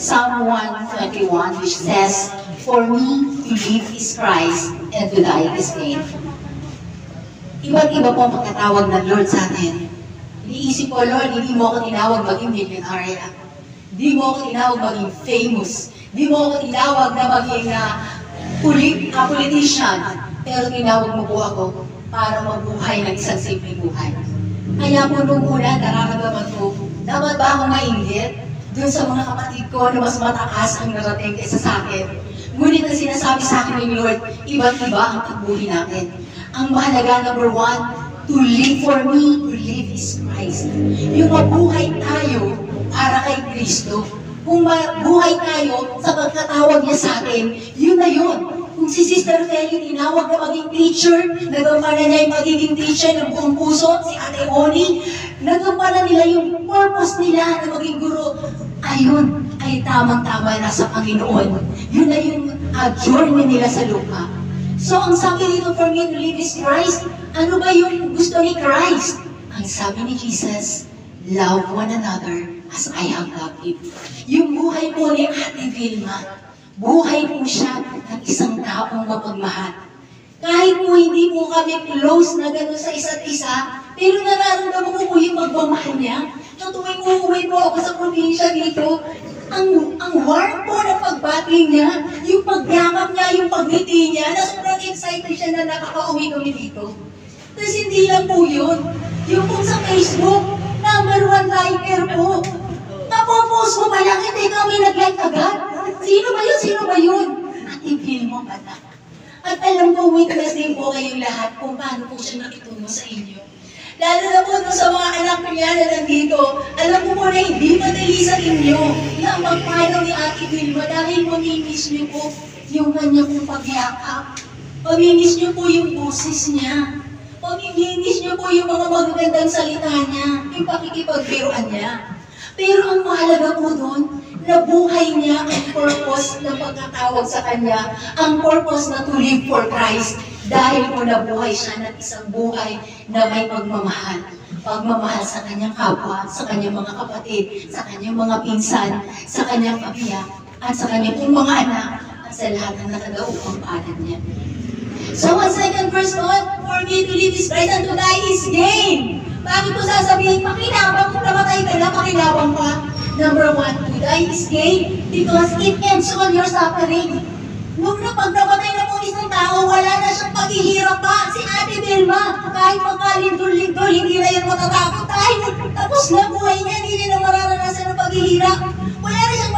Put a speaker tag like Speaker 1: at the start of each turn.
Speaker 1: Psalm 121, which says, "For me to live is Christ, and to die is gain." Iba't iba po ang pagkatawag ng Lord sa atin. Iniisip ko, Lord, hindi mo ako tinawag maging millionaire. Hindi mo ako tinawag maging famous. Hindi mo ako tinawag na maging politician. Pero tinawag mo po ako para mabuhay ng isang simpleng buhay. Kaya po nung una, nararamdaman ko, dapat ba akong mainggit doon sa mga kapatid ko na mas mataas ang narating kaysa sa akin? Ngunit ang sinasabi sa akin ng Lord, iba't iba ang pagbuhay natin. Ang mahalaga, number one, to live for me, to live is Christ. Yung mabuhay tayo para kay Kristo. Kung mabuhay tayo sa pagkatawag niya sa atin, yun na yun. Kung si Sister Feli tinawag na maging teacher, nagampanan niya yung magiging teacher ng buong puso, si Ate Oni, nagampanan nila yung purpose nila na maging guro. Ayun ay tamang-tama na sa Panginoon. Yun na yung journey nila sa lupa. So, ang sabi dito, for me to live is Christ. Ano ba yung gusto ni Christ? Ang sabi ni Jesus, love one another as I have loved you. Yung buhay po ni Ate Vilma, buhay po siya ng isang taong mapagmahal. Kahit po hindi po kami close na gano'n sa isa't isa, pero nararamdaman ko po yung magmamahal niya. So, tuwing uuwi po ako sa probinsya dito, ang warm po ng pagbati niya, yung pagyakap niya, yung pagngiti niya, na sobrang excited siya na nakaka-uwi kami dito. Tapos hindi lang po yun. Yung po sa Facebook, #1 liker po. Napopost mo pa lang, hindi kami nag-like agad. Sino ba yun? Sino ba yun? Ate Vilma pala. At alam ko, witness din po kayong lahat kung paano po siya nakitungo sa inyo. Lalo na po sa mga anak niya na nandito, alam ko po na hindi madali sa inyo na magpanaw ni Ate Vilma dahil mamimiss niyo po yung kanya pong pagyakap. Mamimiss niyo po yung boses niya. Mamimiss niyo po yung mga magagandang salita niya, yung pakikipagbiruan niya. Pero ang mahalaga po doon, nabuhay niya ang purpose ng pagkatawag sa kanya, ang purpose na to live for Christ. Dahil po nabuhay siya ng isang buhay na may pagmamahal. Pagmamahal sa kanyang kapwa, sa kanyang mga kapatid, sa kanyang mga pinsan, sa kanyang pamilya, at sa kanyang mga anak, at sa lahat ng nakadaupang palad niya. So, ang second verse po, for me to live is Christ and to die is gain. Bakit po sasabihin, makinabang kung namatay ka na, makinabang pa? Number one, to die is gain because it ends all your suffering. Nung pag namatay na po isang tao, wala na siyang paghihirap pa. Si Ate Vilma, kahit magkalindol-lindol, hindi na yan matatakot. Dahil tapos na buhay niya, hindi na mararanasan ng paghihirap. Wala na siyang